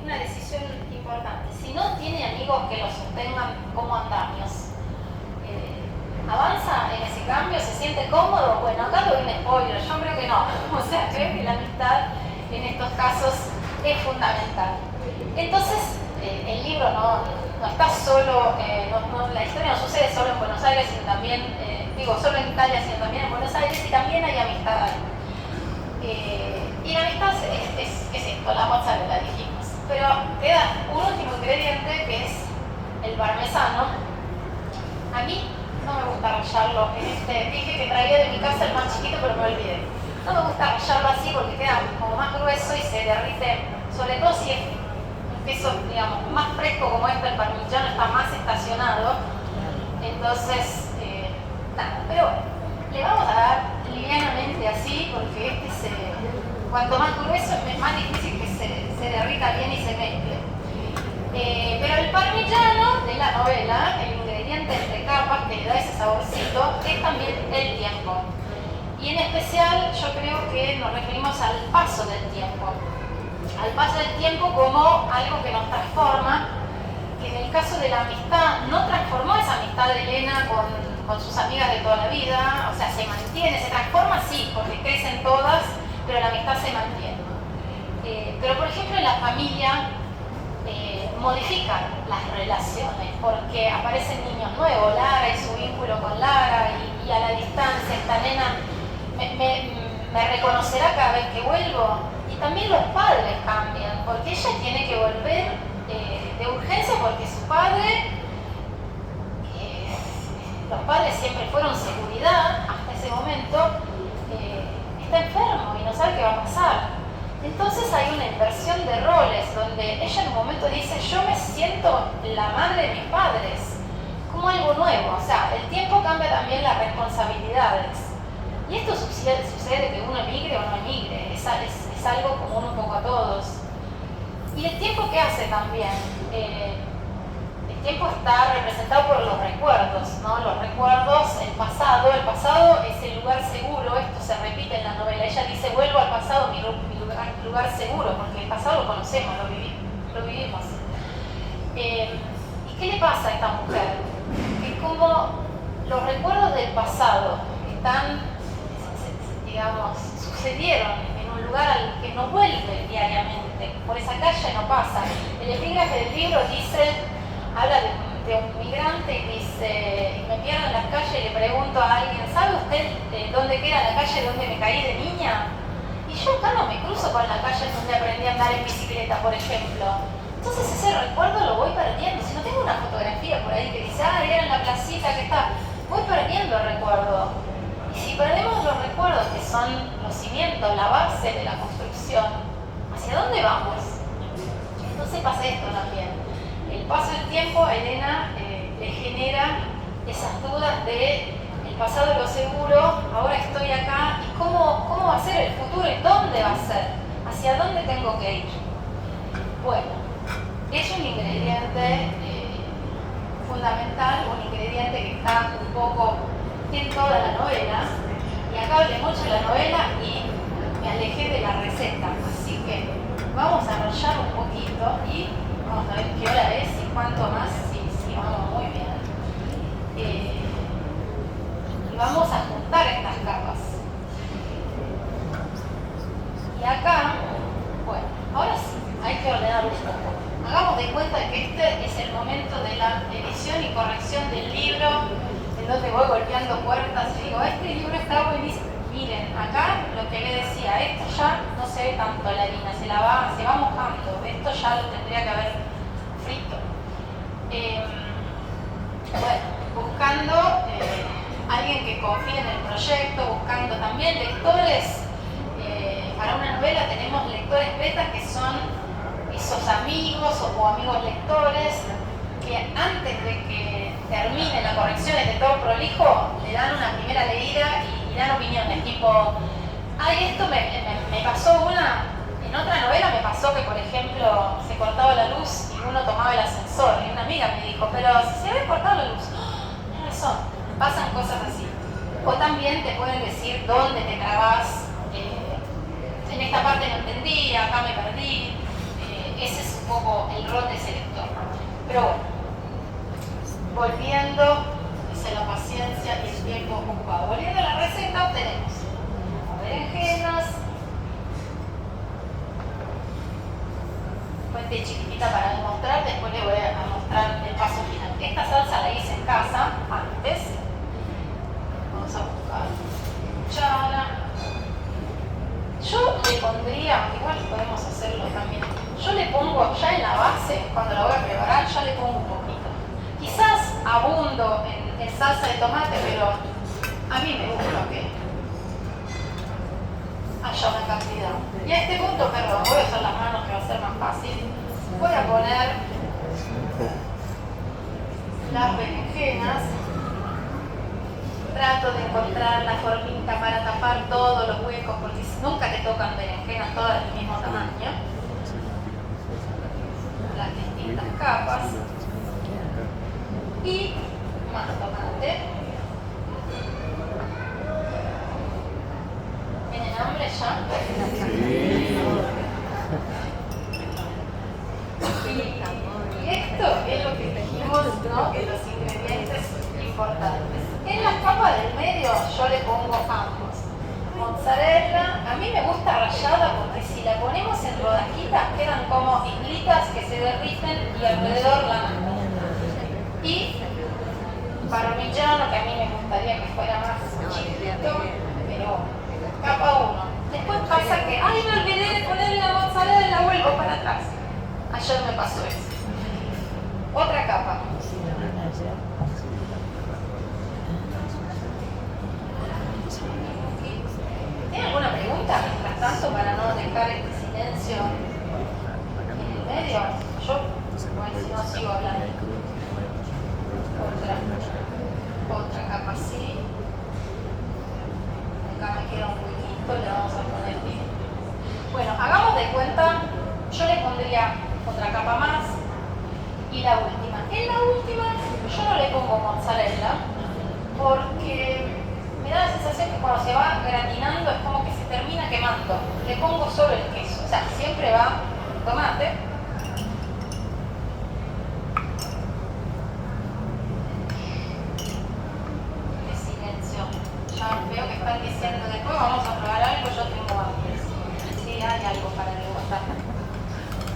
una decisión importante. Si no tiene amigos que lo sostengan como andamios, ¿Avanza en ese cambio? ¿Se siente cómodo? Bueno, acá doy un spoiler, yo creo que no. O sea, creo que la amistad en estos casos es fundamental. Entonces, el libro no está solo, la historia no sucede solo en Buenos Aires, sino también, solo en Italia, sino también en Buenos Aires, y también hay amistad ahí. Y la amistad es esto, la mozzarella, dijimos. Pero queda un último ingrediente que es el parmesano. A mí no me gusta rallarlo dije que traía de mi casa el más chiquito, pero me olvidé. No me gusta rallarlo así porque queda como más grueso y se derrite, sobre todo si es un queso, digamos, más fresco como el parmigiano está más estacionado. Entonces, nada, pero bueno, le vamos a dar livianamente así porque cuanto más grueso es más difícil que se derrita bien y se mezcle. Pero el parmigiano de la novela, el ingrediente entre capas que le da ese saborcito, es también el tiempo. Y en especial yo creo que nos referimos al paso del tiempo. Al paso del tiempo como algo que nos transforma, que en el caso de la amistad no transformó esa amistad de Elena con sus amigas de toda la vida, o sea, se mantiene, se transforma sí, porque crecen todas, pero la amistad se mantiene. Pero por ejemplo en la familia modifican las relaciones porque aparecen niños nuevos, Lara y su vínculo con Lara, y a la distancia esta nena me reconocerá cada vez que vuelvo. Y también los padres cambian porque ella tiene que volver de urgencia porque su padre, los padres siempre fueron seguridad hasta ese momento, está enfermo y no sabe qué va a pasar. Entonces hay una inversión de roles donde ella en un momento dice: yo me siento la madre de mis padres, como algo nuevo. O sea, el tiempo cambia también las responsabilidades. Y esto sucede que uno emigre o no emigre, es algo común un poco a todos. Y el tiempo, ¿qué hace también? El tiempo está representado por los recuerdos, ¿no? Los recuerdos, el pasado es el lugar seguro. Esto se repite en la novela. Ella dice: vuelvo al pasado, mi lugar seguro, porque el pasado lo conocemos, lo vivimos. ¿Y qué le pasa a esta mujer? Que como los recuerdos del pasado están, digamos, sucedieron en un lugar al que no vuelve diariamente, por esa calle no pasa. El epígrafe del libro habla de un migrante y dice: me pierdo en las calles y le pregunto a alguien: ¿sabe usted dónde queda la calle donde me caí de niña? Y yo acá no me cruzo con la calle donde aprendí a andar en bicicleta, por ejemplo. Entonces ese recuerdo lo voy perdiendo. Si no tengo una fotografía por ahí que dice: era en la placita que está, voy perdiendo el recuerdo. Y si perdemos los recuerdos, que son los cimientos, la base de la construcción, ¿hacia dónde vamos? Entonces pasa esto también. El paso del tiempo a Elena le genera esas dudas de el pasado lo seguro, ahora estoy acá, y cómo va a ser el futuro y dónde va a ser, hacia dónde tengo que ir. Bueno, es un ingrediente fundamental, un ingrediente que está un poco en toda la novela, y acá hablé mucho de la novela y me alejé de la receta, así que vamos a enrollar un poquito y vamos a ver qué hora es y cuánto más, si vamos muy bien. Y vamos a juntar estas capas. Y acá, bueno, ahora sí, hay que ordenar un poco. Hagamos de cuenta que este es el momento de la edición y corrección del libro, en donde voy golpeando puertas y digo: este libro está buenísimo. Miren, acá lo que le decía, esto ya no se ve tanto la harina, se va mojando, esto ya lo tendría que haber frito. Bueno, buscando alguien que confíe en el proyecto, buscando también lectores. Para una novela tenemos lectores beta, que son esos amigos o amigos lectores que antes de que termine la corrección de todo prolijo le dan una primera leída y dan opiniones tipo: ay, esto me pasó en otra novela me pasó que, por ejemplo, se cortaba la luz y uno tomaba el ascensor, y una amiga me dijo: pero si se había cortado la luz. Tienes razón, pasan cosas así. O también te pueden decir dónde te trabas, en esta parte no entendí, acá me perdí. Ese es un poco el rol de ese lector. Pero bueno, volviendo, dice la paciencia y berenjenas. Fuente chiquitita para demostrar, después les voy a mostrar el paso final. Esta salsa la hice en casa antes. Vamos a buscar cuchara. Yo le pondría, igual podemos hacerlo también, yo le pongo ya en la base, cuando la voy a preparar, ya le pongo un poquito. Quizás abundo en salsa de tomate, pero a mí me gusta que haya una cantidad. Y a este punto, perdón, voy a usar las manos que va a ser más fácil. Voy a poner las berenjenas. Trato de encontrar la formita para tapar todos los huecos, porque nunca te tocan berenjenas todas del mismo tamaño. Las distintas capas. Y más tomate. ¿Tienen hambre ya? Y esto es lo que dijimos, ¿no? Que los ingredientes importantes. En la capa del medio yo le pongo ambos. Mozzarella, a mí me gusta rallada porque si la ponemos en rodajitas quedan como islitas que se derriten y alrededor la nata. Y parmigiano, que a mí me gustaría que fuera más chiquito, pero capa 1. Después pasa que, ay, me olvidé de ponerle la mozzarella y la vuelvo para atrás. Ayer me pasó eso. Otra capa. ¿Tiene alguna pregunta mientras tanto para no dejar este silencio en el medio? Yo, bueno, si no sigo hablando. Otra capa así. Acá me queda un huequito, le vamos a poner bien. Bueno, hagamos de cuenta, yo le pondría otra capa más y la última. En la última yo no le pongo mozzarella porque me da la sensación que cuando se va gratinando es como que se termina quemando. Le pongo solo el queso, o sea, siempre va tomate. Qué silencio. Ya veo que están diciendo, después vamos a probar algo, yo tengo antes. Sí, hay algo para degustar,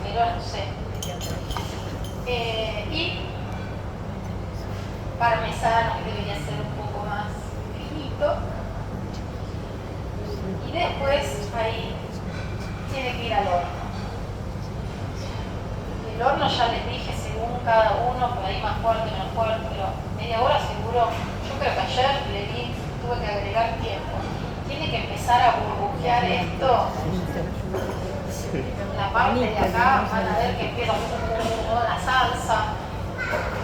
pero no sé. Y parmesano, que debería ser un poco más finito. Y después ahí tiene que ir al horno. El horno ya les dije según cada uno, por ahí más fuerte, menos fuerte, pero media hora seguro. Yo creo que ayer le di, tuve que agregar tiempo. Tiene que empezar a burbujear esto. La parte de acá van a ver que empieza la salsa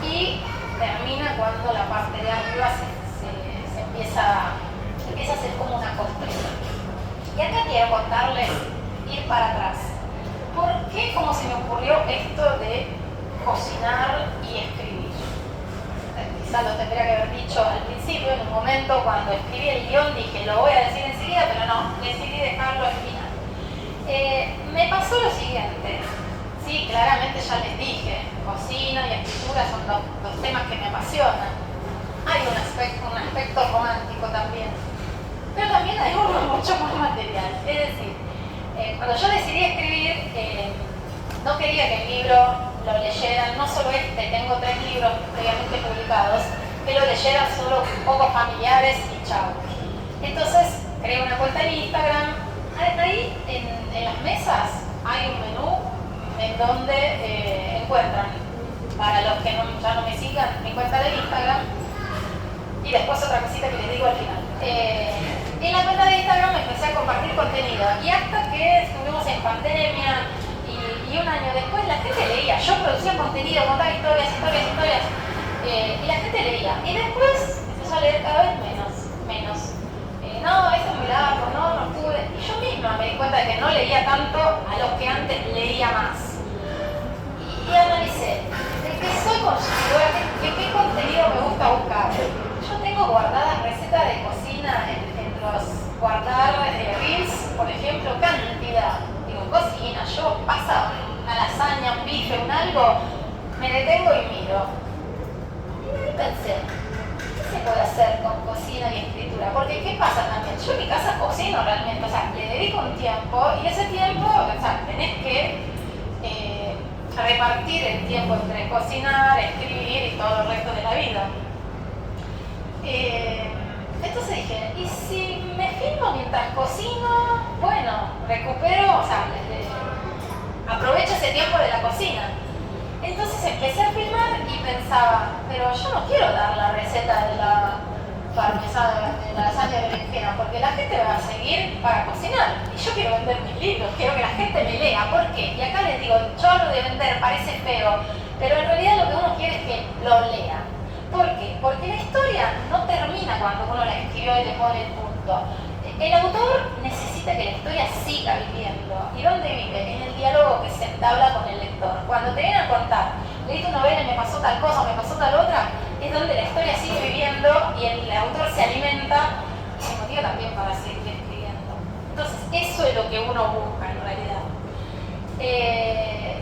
y termina cuando la parte de arriba se empieza a hacer como una costra. Y acá quiero contarles, ir para atrás. ¿Por qué, como se me ocurrió esto de cocinar y escribir? Quizás lo tendría que haber dicho al principio, en un momento cuando escribí el guión dije, lo voy a decir enseguida, pero no, decidí dejarlo al final. Me pasó lo siguiente, sí, claramente ya les dije, cocina y escritura son dos temas que me apasionan. Hay un aspecto romántico también, pero también hay uno mucho más material. Es decir, cuando yo decidí escribir, no quería que el libro lo leyeran, no solo este, tengo 3 libros previamente publicados, que lo leyeran solo pocos familiares y chao. Entonces creé una cuenta en Instagram. Ahí en las mesas hay un menú en donde encuentran, para los que ya no me sigan, mi cuenta de Instagram y después otra cosita que les digo al final. En la cuenta de Instagram empecé a compartir contenido y hasta que estuvimos en pandemia y un año después la gente leía. Yo producía contenido, contaba historias y la gente leía. Y después empezó a leer cada vez menos. No, eso es muy largo, no pude. Y yo misma me di cuenta de que no leía tanto a los que antes leía más. Y analicé, de que soy consumidora, qué contenido me gusta buscar. Yo tengo guardadas recetas de cocina en los guardar reels, por ejemplo, cantidad. Digo, cocina, yo pasa una lasaña, un bife, un algo, me detengo y miro. Y pensé, ¿qué se puede hacer con cocina y escritura? Porque ¿qué pasa también? Yo en mi casa cocino cocino realmente, o sea, le dedico un tiempo y ese tiempo, o sea, tenés que repartir el tiempo entre cocinar, escribir y todo el resto de la vida. Entonces dije, ¿y si me filmo mientras cocino? Bueno, recupero, o sea, aprovecho ese tiempo de la cocina. Entonces empecé a filmar y pensaba, pero yo no quiero dar la receta de la parmesana, de la lasaña de berenjena, porque la gente me va a seguir para cocinar. Y yo quiero vender mis libros, quiero que la gente me lea. ¿Por qué? Y acá les digo, yo hablo de vender, parece feo, pero en realidad lo que uno quiere es que lo lea. ¿Por qué? Porque la historia no termina cuando uno la escribió y le pone el punto. El autor necesita que la historia siga viviendo. ¿Y dónde vive? En el diálogo que se entabla con el lector. Cuando te vienen a contar, leí tu novela y me pasó tal cosa, me pasó tal otra, es donde la historia sigue viviendo y el autor se alimenta y se motiva también para seguir escribiendo. Entonces, eso es lo que uno busca en realidad.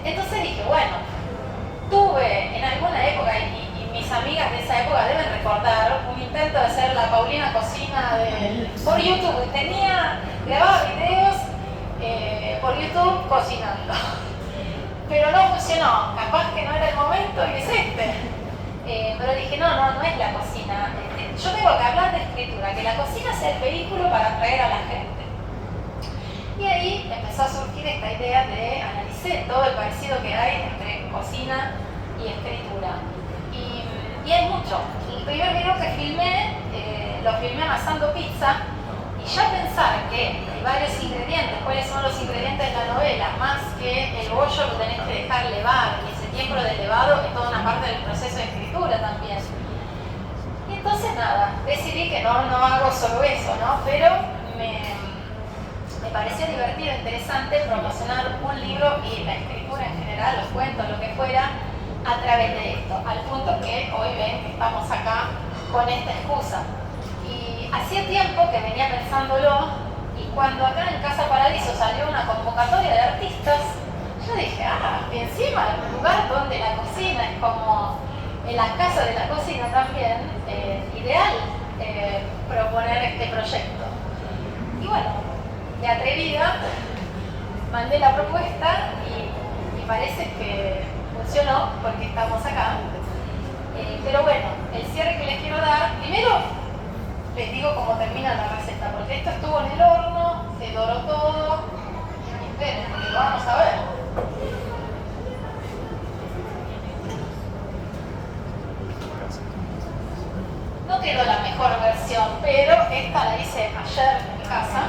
Entonces dije, bueno, tuve en alguna época, y mis amigas de esa época deben recordar, un intento de hacer la Paulina Cocina por YouTube. Grababa videos por YouTube cocinando. Pero no funcionó, capaz que no era el momento y es este. Pero dije, no es la cocina. Yo tengo que hablar de escritura, que la cocina sea el vehículo para atraer a la gente. Y ahí empezó a surgir esta idea de analicé todo el parecido que hay entre cocina y escritura. Y hay mucho. El primer video que filmé, lo filmé amasando pizza, y ya pensar que hay varios ingredientes, cuáles son los ingredientes de la novela, más que el bollo lo tenés que dejar levar, y ese tiempo del levado es toda una parte del proceso de escritura también. Y entonces nada, decidí que no hago solo eso, ¿no? Pero me pareció divertido, interesante promocionar un libro y la escritura en general, los cuentos, lo que fuera, a través de esto, al punto que hoy ven que estamos acá con esta excusa. Y hacía tiempo que venía pensándolo, y cuando acá en Casa Paradiso salió una convocatoria de artistas, yo dije, y encima un lugar donde la cocina es como en la casa de la cocina también, ideal proponer este proyecto. Y bueno, de atrevida, mandé la propuesta y parece que funcionó porque estamos acá. Pero bueno, el cierre que les quiero dar, primero les digo cómo termina la receta, porque esto estuvo en el horno, se doró todo, y esperen, porque lo vamos a ver. No quedó la mejor versión, pero esta la hice ayer en mi casa.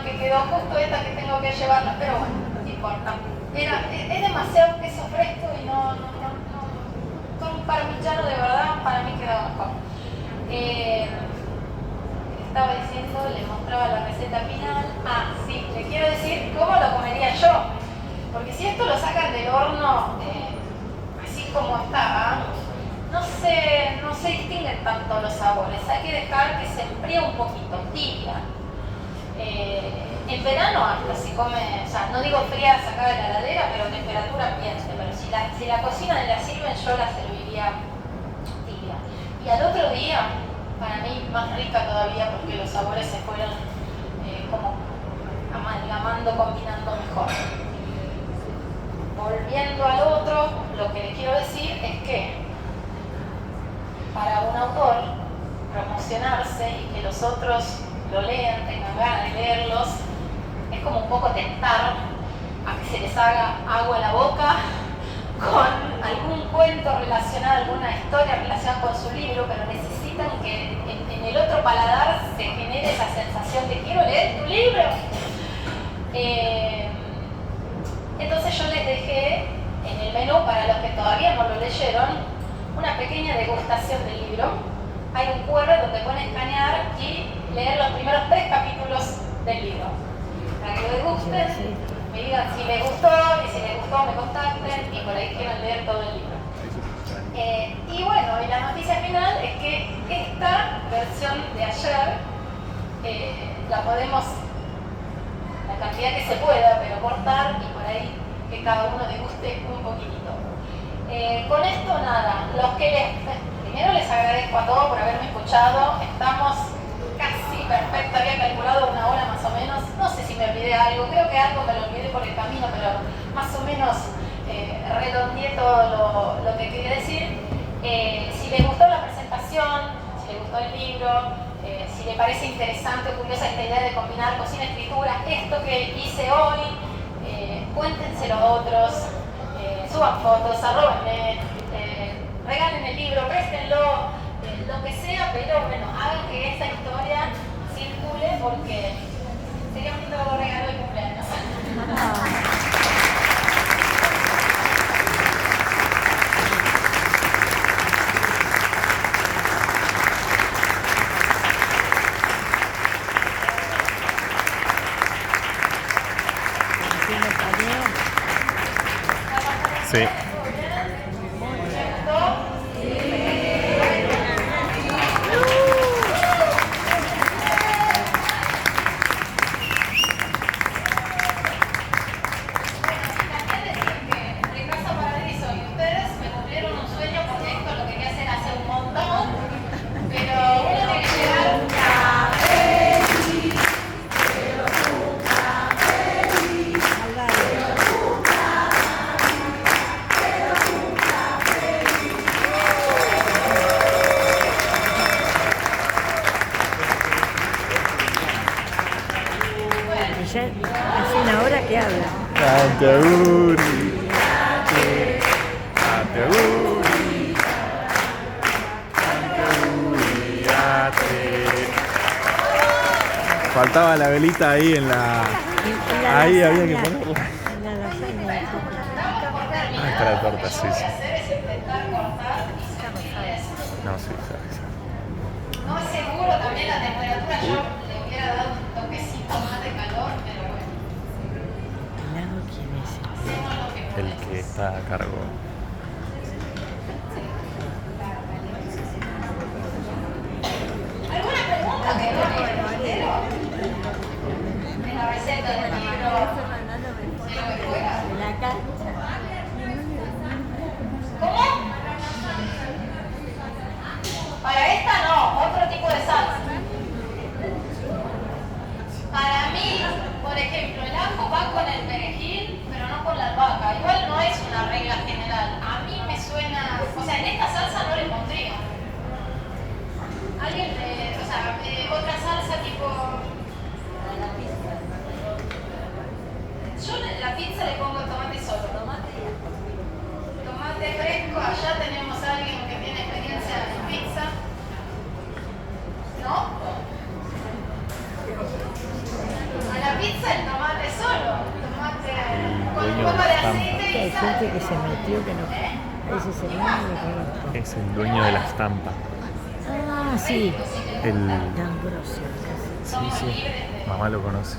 Que quedó justo esta que tengo que llevarla, pero bueno, no importa. Es demasiado queso fresco y no con un parmigiano de verdad para mí quedó mejor. Estaba diciendo, le mostraba la receta final. Sí, le quiero decir cómo lo comería yo, porque si esto lo sacan del horno así como estaba, no se distinguen tanto los sabores. Hay que dejar que se enfríe un poquito, tibia. En verano hasta se come, o sea, no digo fría sacada de la heladera, pero temperatura ambiente. Pero si la cocina me la sirven, yo la serviría tibia. Y al otro día, para mí más rica todavía, porque los sabores se fueron como amalgamando, combinando mejor. Volviendo al otro, lo que le quiero decir es que para un autor promocionarse y que los otros lo lean, tengan ganas de leerlos, es como un poco tentar a que se les haga agua en la boca con algún cuento relacionado, alguna historia relacionada con su libro, pero necesitan que en el otro paladar se genere esa sensación de quiero leer tu libro. Entonces yo les dejé en el menú, para los que todavía no lo leyeron, una pequeña degustación del libro. Hay un QR donde pueden escanear y leer los primeros 3 capítulos del libro. Para que lo degusten, me digan si les gustó, y si les gustó me contacten, y por ahí quieran leer todo el libro. Y bueno, y la noticia final es que esta versión de ayer la podemos, la cantidad que se pueda, pero cortar y por ahí que cada uno deguste un poquitito. Con esto nada, primero les agradezco a todos por haberme escuchado. Estamos casi perfecto, había calculado 1 hora más o menos. No sé si me olvidé algo, creo que algo me lo olvidé por el camino, pero más o menos redondeé todo lo que quería decir. Si les gustó la presentación, si les gustó el libro, si les parece interesante o curiosa esta idea de combinar cocina y escritura, esto que hice hoy, cuéntenselo a otros, suban fotos, arróbenme, regalen el libro, préstenlo, lo que sea, pero bueno, hagan que esta historia circule porque sería un lindo regalo de cumpleaños. Sí. Ya hace 1 hora que habla. Ateuri. Ateuri. Faltaba la velita ahí en la... Ahí había que ponerla. En la lasaña. Ah, está la torta, sí, sí. Es intentar cortar y servirles. No, sí, sí. No es seguro también la temperatura, yo le hubiera dado un toquecito más de calor, pero bueno, Helado, ¿quién es? hacemos lo que El podemos. que está a cargo. ¿Alguna pregunta que no me entero? En la receta del libro, de lo que fuera. De la cancha. ¿Cómo? Para esta no, otro tipo de salsa. Para mí, por ejemplo, el ajo va con el perejil, pero no con la albahaca. Igual no es una regla general. A mí me suena, o sea, en esta salsa no le pondría. Alguien o sea, otra salsa tipo... Yo en la pizza le pongo tomate solo. Tomate fresco, allá tenemos a alguien que tiene experiencia en pizza. ¿No? A la pizza el tomate solo. Tomate con un poco de aceite Hay y sal. gente que se metió que no. Ese es el nombre que conozco. Es el dueño de la estampa. Ah, sí. El... D'Ambrosio. Sí, sí. Mamá lo conoce.